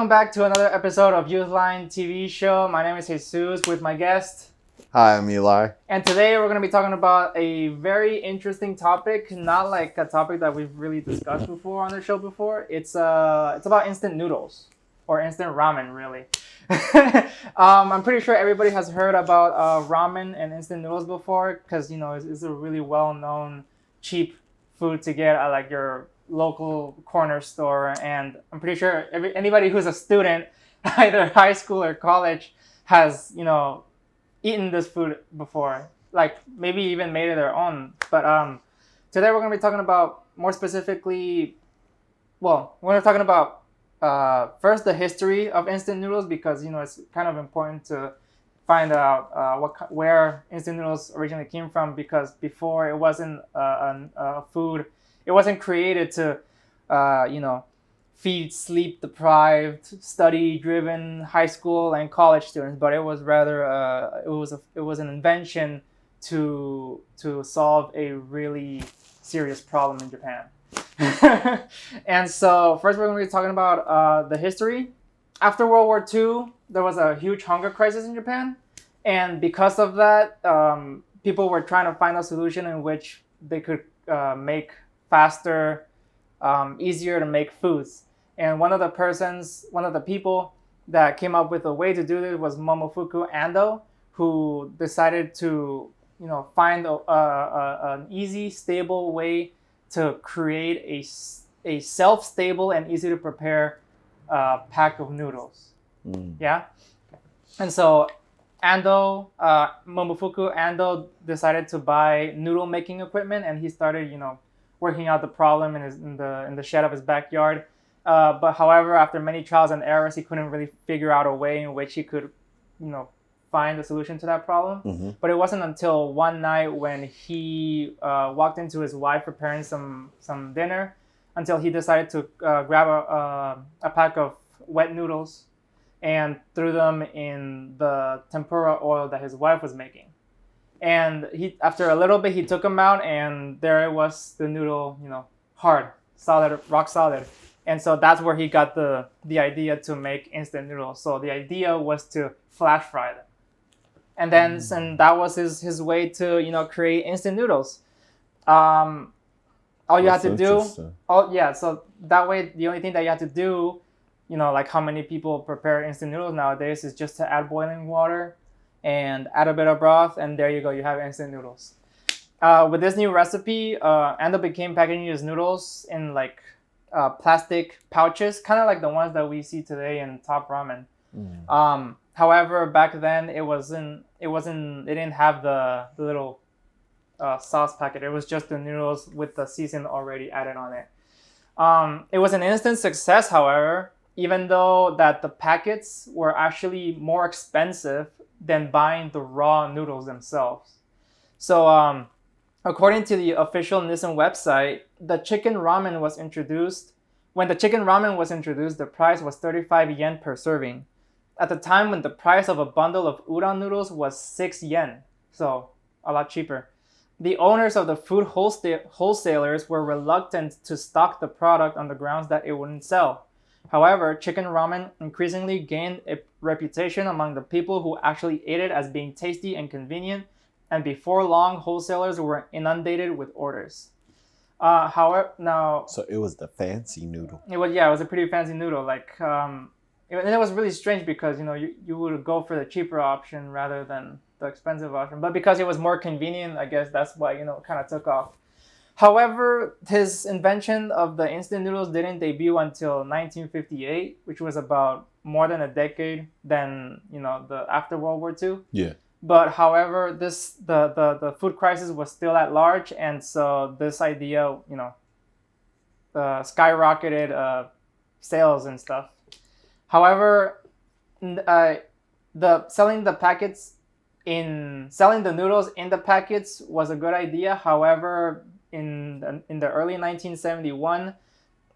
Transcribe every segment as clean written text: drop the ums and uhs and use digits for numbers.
back to another episode of YouthLine TV show. My name is Jesus with my guest. Hi, I'm Eli. And today we're going to be talking about a very interesting topic, not like a topic that we've really discussed before on the show before. It's about instant noodles or instant ramen, really. I'm pretty sure everybody has heard about ramen and instant noodles before because, it's a really well-known, cheap food to get at like your local corner store. And I'm pretty sure anybody who's a student, either high school or college, has, eaten this food before, like maybe even made it their own. But today we're going to be talking about more specifically, we're going to be talking about first the history of instant noodles because it's kind of important to find out where instant noodles originally came from, because before it wasn't a food. It wasn't created to feed sleep-deprived, study-driven high school and college students, but it was rather it was an invention to solve a really serious problem in Japan. And so first we're going to be talking about the history. After World War II, there was a huge hunger crisis in Japan, and because of that, people were trying to find a solution in which they could make faster, easier to make foods. And one of the people that came up with a way to do this was Momofuku Ando, who decided to, find an easy, stable way to create a self-stable and easy to prepare pack of noodles. Yeah. And so Momofuku Ando decided to buy noodle making equipment, and he started, working out the problem in the shed of his backyard. But however, after many trials and errors, he couldn't really figure out a way in which he could, find a solution to that problem. Mm-hmm. But it wasn't until one night when he walked into his wife preparing some dinner, until he decided to grab a pack of wet noodles and threw them in the tempura oil that his wife was making. And after a little bit, he took them out, and there it was, the noodle, hard, solid, rock solid. And so that's where he got the idea to make instant noodles. So the idea was to flash fry them. And then and that was his way to, create instant noodles. All you had to do, so that way the only thing that you had to do, like how many people prepare instant noodles nowadays, is just to add boiling water and add a bit of broth, and there you go, you have instant noodles. With this new recipe, Ando became packaging his noodles in like plastic pouches, kind of like the ones that we see today in Top Ramen. However, back then it didn't have the little sauce packet. It was just the noodles with the season already added on it. It was an instant success, however, even though that the packets were actually more expensive than buying the raw noodles themselves. So according to the official Nissan website, when the chicken ramen was introduced, the price was 35 yen per serving. At the time when the price of a bundle of udon noodles was 6 yen, so a lot cheaper. The owners of the food wholesalers were reluctant to stock the product on the grounds that it wouldn't sell. However, chicken ramen increasingly gained a reputation among the people who actually ate it as being tasty and convenient, and before long, wholesalers were inundated with orders. So it was the fancy noodle. It was a pretty fancy noodle. And it was really strange because you would go for the cheaper option rather than the expensive option. But because it was more convenient, I guess that's why it kind of took off. However, his invention of the instant noodles didn't debut until 1958, which was about more than a decade than after World War II. Yeah. But however, the food crisis was still at large, and so this idea, skyrocketed sales and stuff. However, selling the noodles in the packets was a good idea. However, in the early 1971,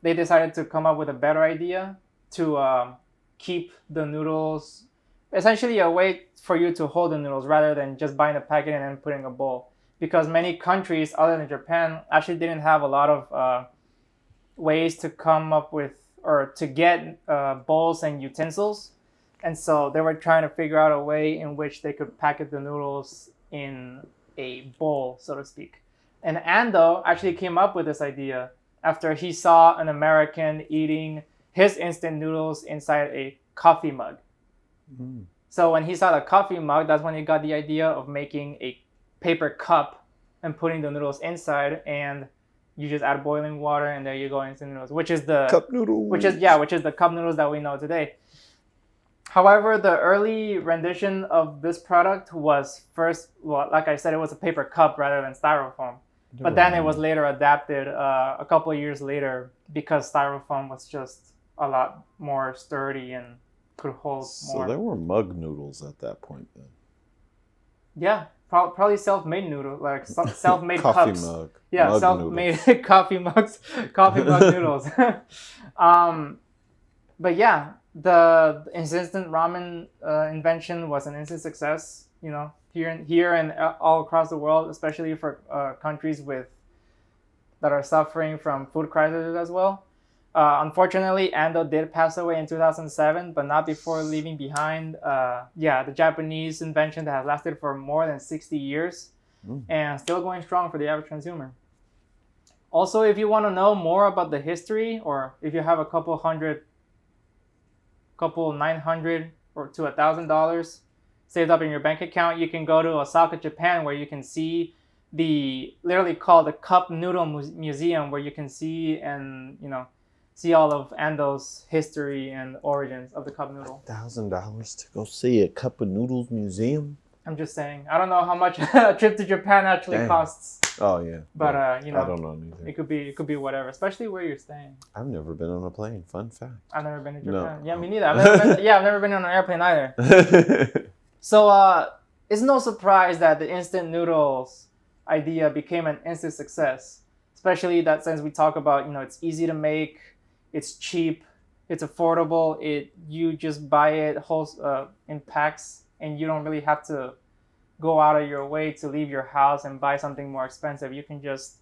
they decided to come up with a better idea to keep the noodles, essentially a way for you to hold the noodles rather than just buying a packet and then putting in a bowl. Because many countries other than Japan actually didn't have a lot of ways to come up with or to get bowls and utensils. And so they were trying to figure out a way in which they could packet the noodles in a bowl, so to speak. And Ando actually came up with this idea after he saw an American eating his instant noodles inside a coffee mug. Mm. So when he saw the coffee mug, that's when he got the idea of making a paper cup and putting the noodles inside, and you just add boiling water and there you go, instant noodles, which is the Cup noodles. which is the cup noodles that we know today. However, the early rendition of this product was first, well, like I said, it was a paper cup rather than styrofoam. But then it was later adapted a couple of years later because styrofoam was just a lot more sturdy and could hold more. So there were mug noodles at that point then. Yeah, probably self-made noodle, like self-made Coffee cups. mug. Yeah, mug self-made noodles. coffee mug noodles. But yeah, the instant ramen invention was an instant success. You know, here and all across the world, especially for countries that are suffering from food crises as well. Unfortunately, Ando did pass away in 2007, but not before leaving behind, the Japanese invention that has lasted for more than 60 years and still going strong for the average consumer. Also, if you want to know more about the history, or if you have a couple 900 or to $1,000 saved up in your bank account, you can go to Osaka, Japan, where you can see literally called the Cup Noodle Museum, where you can see and see all of Ando's history and origins of the cup noodle. $1,000 to go see a Cup of Noodles museum? I'm just saying. I don't know how much a trip to Japan actually costs. Oh yeah. But I don't know anything. It could be whatever, especially where you're staying. I've never been on a plane. Fun fact. I've never been to Japan. No. Yeah, me neither. I've never been on an airplane either. So it's no surprise that the instant noodles idea became an instant success, especially that since we talk about, it's easy to make, it's cheap, it's affordable, you just buy it whole in packs, and you don't really have to go out of your way to leave your house and buy something more expensive. You can just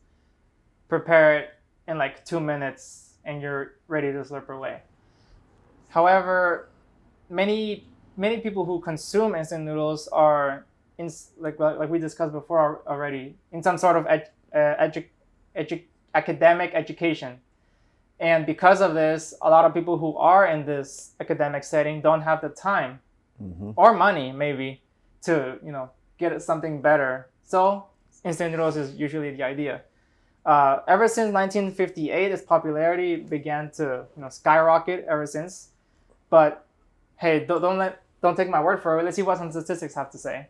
prepare it in like 2 minutes and you're ready to slurp away. However, many people who consume instant noodles are like we discussed before already, in some sort of academic education. And because of this, a lot of people who are in this academic setting don't have the time or money maybe to get something better. So instant noodles is usually the idea. Ever since 1958, its popularity began to skyrocket ever since. But hey, don't take my word for it. Let's see what some statistics have to say.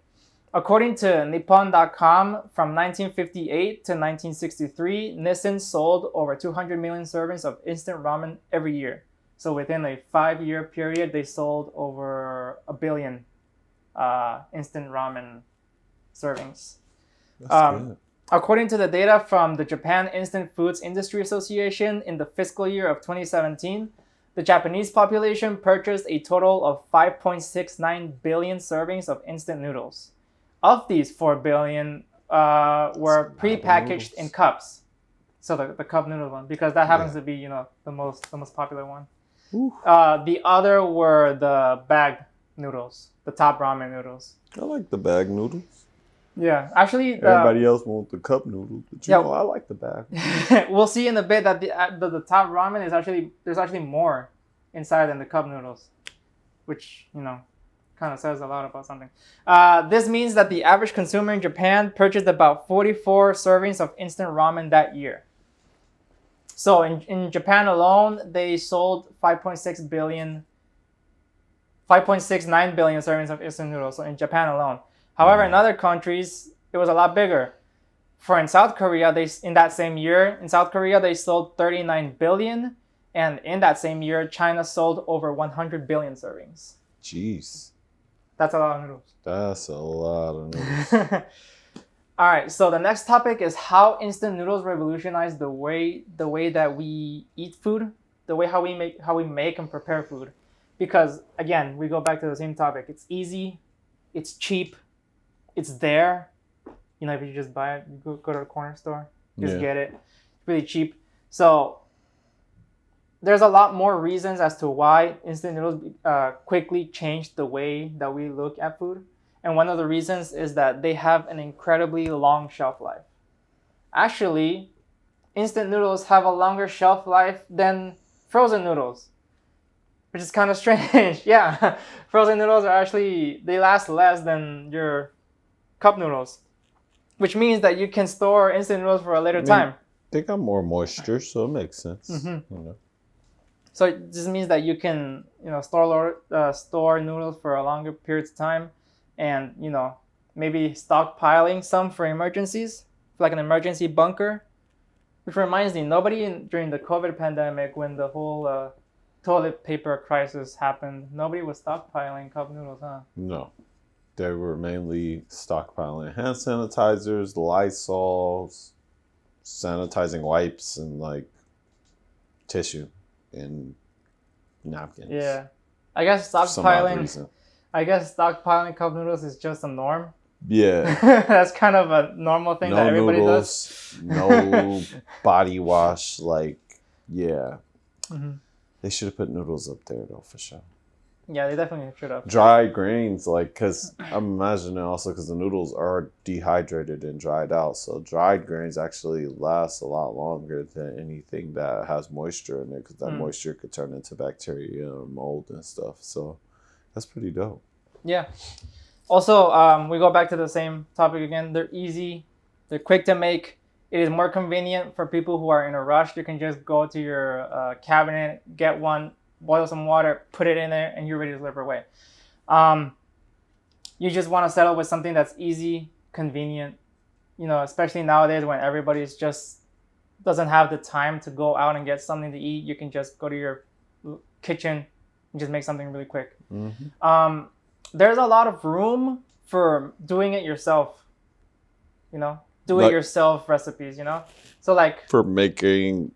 According to Nippon.com, from 1958 to 1963, Nissin sold over 200 million servings of instant ramen every year. So within a 5-year period, they sold over 1 billion instant ramen servings. That's good. According to the data from the Japan Instant Foods Industry Association, in the fiscal year of 2017, the Japanese population purchased a total of 5.69 billion servings of instant noodles. Of these, 4 billion were prepackaged in cups. So the cup noodle one, because that happens to be the most popular one. The other were the bagged noodles, the top ramen noodles. I like the bag noodles. Yeah, actually, everybody else wants the cup noodles, but I like the bag. We'll see in a bit that the top ramen there's actually more inside than the cup noodles, which kind of says a lot about something. This means that the average consumer in Japan purchased about 44 servings of instant ramen that year. So in Japan alone, they sold 5.69 billion servings of instant noodles. So in Japan alone. However, in other countries, it was a lot bigger. In South Korea, in that same year, they sold 39 billion. And in that same year, China sold over 100 billion servings. Jeez. That's a lot of noodles. That's a lot of noodles. All right, so the next topic is how instant noodles revolutionized the way that we eat food, how we make and prepare food. Because again, we go back to the same topic. It's easy, it's cheap, it's there. If you just buy it, you go to the corner store, just get it. It's really cheap. So there's a lot more reasons as to why instant noodles quickly changed the way that we look at food. And one of the reasons is that they have an incredibly long shelf life. Actually, instant noodles have a longer shelf life than frozen noodles, which is kind of strange. Yeah, frozen noodles are actually, they last less than your cup noodles, which means that you can store instant noodles for a later time. They got more moisture, so it makes sense. Mm-hmm. You know. So it just means that you can, store noodles for a longer period of time, and maybe stockpiling some for emergencies, like an emergency bunker. Which reminds me, during the COVID pandemic, when the whole toilet paper crisis happened, nobody was stockpiling cup noodles, huh? No, they were mainly stockpiling hand sanitizers, Lysols, sanitizing wipes, and like tissue and napkins. Yeah, I guess For some odd stockpiling. reason. I guess stockpiling cup noodles is just a norm. Yeah. That's kind of a normal thing that everybody noodles, does. No body wash. Like, yeah. Mm-hmm. They should have put noodles up there, though, for sure. Yeah, they definitely should have. Dried grains, like, because I'm imagining also because the noodles are dehydrated and dried out. So dried grains actually last a lot longer than anything that has moisture in it, because that moisture could turn into bacteria or mold and stuff. So that's pretty dope. Yeah. Also, we go back to the same topic again. They're easy. They're quick to make. It is more convenient for people who are in a rush. You can just go to your cabinet, get one, boil some water, put it in there, and you're ready to deliver away. You just want to settle with something that's easy, convenient, especially nowadays when everybody's just doesn't have the time to go out and get something to eat. You can just go to your kitchen and just make something really quick. Mm-hmm. There's a lot of room for doing it yourself, do-it-yourself recipes, So like... For making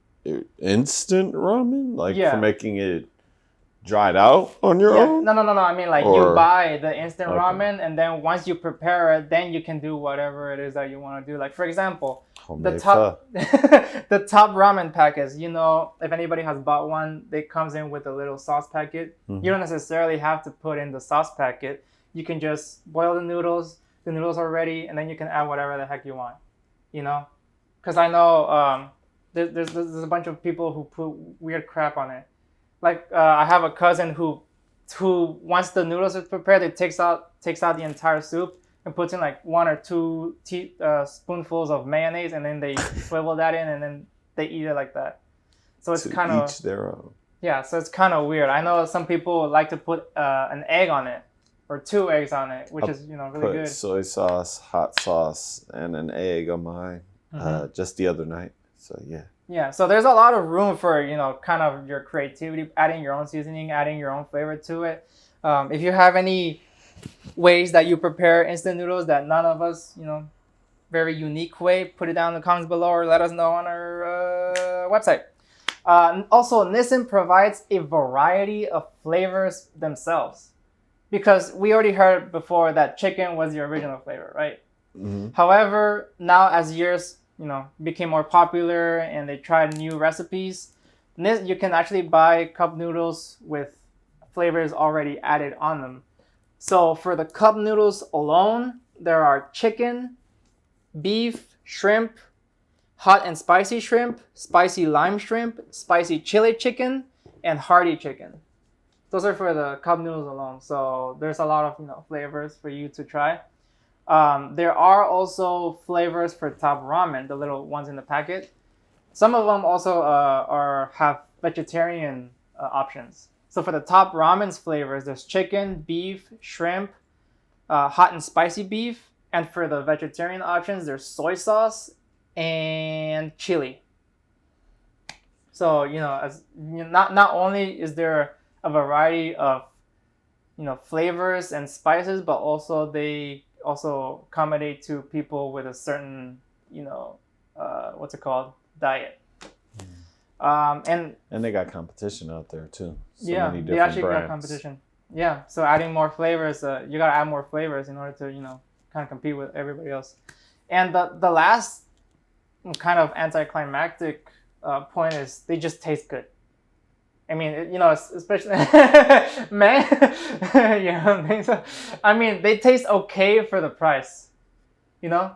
instant ramen? Like for making it dried out on your own? No. I mean, like you buy the instant ramen, and then once you prepare it, then you can do whatever it is that you want to do. Like, for example, the top ramen packets, if anybody has bought one, it comes in with a little sauce packet. Mm-hmm. You don't necessarily have to put in the sauce packet. You can just boil the noodles are ready, and then you can add whatever the heck you want, because I know there's a bunch of people who put weird crap on it. Like I have a cousin who once the noodles are prepared, it takes out the entire soup and puts in like 1 or 2 spoonfuls of mayonnaise, and then they swivel that in, and then they eat it like that. So it's kind of each their own. Yeah, so it's kind of weird. I know some people like to put an egg on it or 2 eggs on it, which is really good. Soy sauce, hot sauce, and an egg on mine just the other night. So yeah. Yeah, so there's a lot of room for, kind of your creativity, adding your own seasoning, adding your own flavor to it. If you have any ways that you prepare instant noodles that none of us, very unique way, put it down in the comments below or let us know on our website. Also, Nissin provides a variety of flavors themselves, because we already heard before that chicken was the original flavor, right? Mm-hmm. However, now as years became more popular and they tried new recipes, you can actually buy cup noodles with flavors already added on them. So for the cup noodles alone, there are chicken, beef, shrimp, hot and spicy shrimp, spicy lime shrimp, spicy chili chicken, and hearty chicken. Those are for the cup noodles alone. So there's a lot of flavors for you to try. There are also flavors for top ramen, the little ones in the packet. Some of them also have vegetarian options. So for the top ramen's flavors, there's chicken, beef, shrimp, hot and spicy beef. And for the vegetarian options, there's soy sauce and chili. So, not only is there a variety of, flavors and spices, but also they also accommodate to people with a certain, diet. And they got competition out there too. They actually got competition. Yeah, so adding more flavors, you gotta add more flavors in order to, kind of compete with everybody else. And the last kind of anticlimactic point is they just taste good. I mean, especially man, yeah, I don't think so. I mean, they taste okay for the price, you know,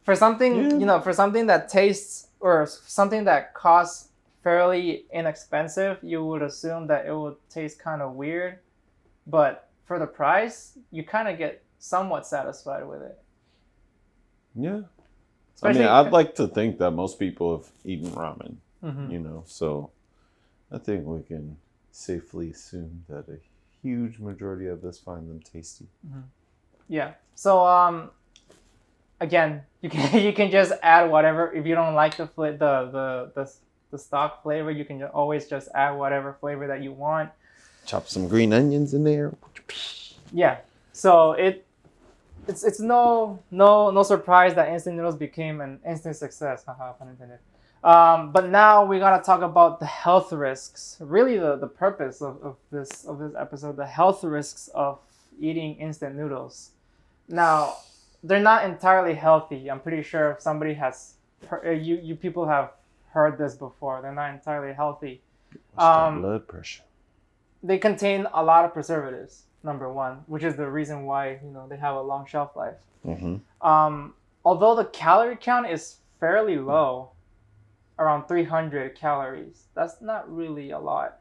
for something, Yeah. for something that tastes or something that costs fairly inexpensive, you would assume that it would taste kind of weird, but for the price, you kind of get somewhat satisfied with it. Yeah. I mean, Especially, I'd like to think that most people have eaten ramen, mm-hmm. So I think we can safely assume that a huge majority of us find them tasty. Mm-hmm. Yeah. So again, you can just add whatever if you don't like the stock flavor. You can always just add whatever flavor that you want. Chop some green onions in there. Yeah. So it's no surprise that instant noodles became an instant success. Haha, pun intended. But now we gotta talk about the health risks. Really, the purpose of this episode, the health risks of eating instant noodles. Now, they're not entirely healthy. I'm pretty sure if somebody has you people have heard this before. They're not entirely healthy. Watch that blood pressure. They contain a lot of preservatives. Number one, which is the reason why they have a long shelf life. Mm-hmm. Although the calorie count is fairly low, around 300 calories. That's not really a lot.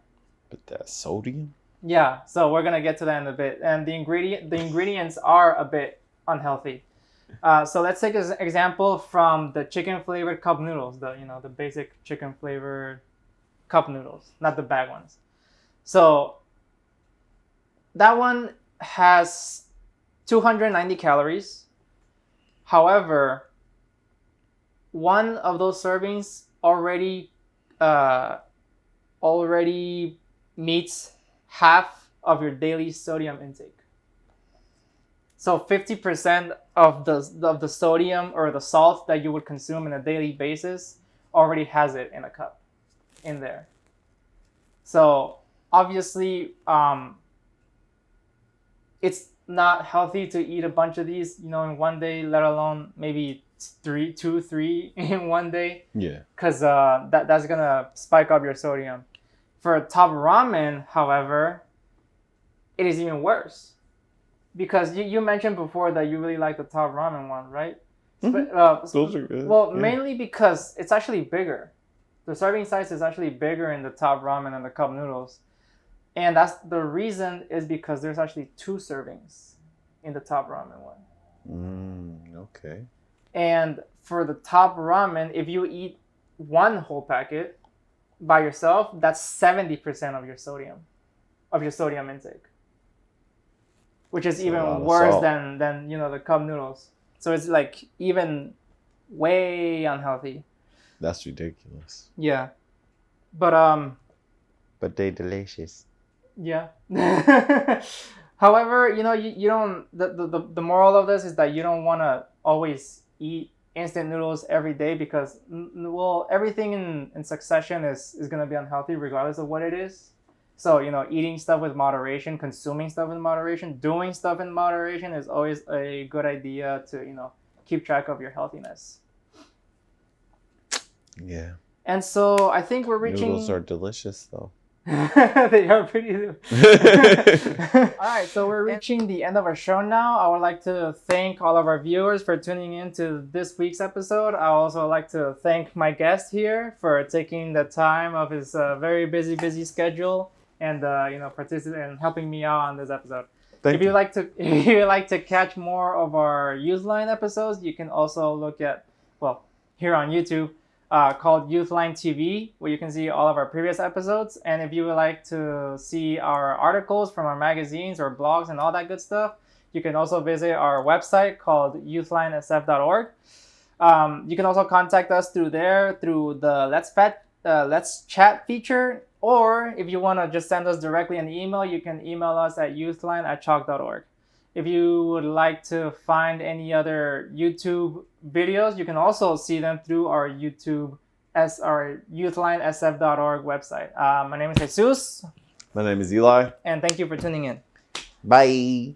But that sodium? Yeah, so we're gonna get to that in a bit. And the ingredients are a bit unhealthy. So let's take an example from the chicken flavored cup noodles, the basic chicken flavored cup noodles, not the bag ones. So that one has 290 calories. However, one of those servings already meets half of your daily sodium intake. So 50% of the sodium or the salt that you would consume on a daily basis already has it in a cup in there. So obviously, it's not healthy to eat a bunch of these, in one day, let alone maybe 3 in one day. Yeah. Because that's gonna spike up your sodium. For top ramen, however, it is even worse. Because you mentioned before that you really like the top ramen one, right? Mm-hmm. Those are good. Well, mainly because it's actually bigger. The serving size is actually bigger in the top ramen than the cup noodles. And that's the reason is because there's actually 2 servings in the top ramen one. Okay. And for the top ramen, if you eat one whole packet by yourself, that's 70% of your sodium intake, which is even worse than the cup noodles. So it's like even way unhealthy. That's ridiculous. Yeah, but they delicious. Yeah. However, you don't. The moral of this is that you don't want to always eat instant noodles every day because everything in succession is gonna be unhealthy regardless of what it is. So eating stuff with moderation, consuming stuff in moderation, doing stuff in moderation is always a good idea to keep track of your healthiness. Yeah. And so I think we're reaching. Noodles are delicious though. They are pretty. All right, so we're reaching the end of our show now. I would like to thank all of our viewers for tuning in to this week's episode. I also like to thank my guest here for taking the time of his very busy schedule and participating and helping me out on this episode. If you like to catch more of our YouthLine episodes, you can also look at here on YouTube. Called YouthLine TV, where you can see all of our previous episodes. And if you would like to see our articles from our magazines or blogs and all that good stuff, you can also visit our website called YouthLineSF.org. You can also contact us through the Let's Chat feature, or if you want to just send us directly an email, you can email us at youthline@chalk.org. If you would like to find any other YouTube videos, you can also see them through our YouthLineSF.org website. My name is Jesus. My name is Eli. And thank you for tuning in. Bye.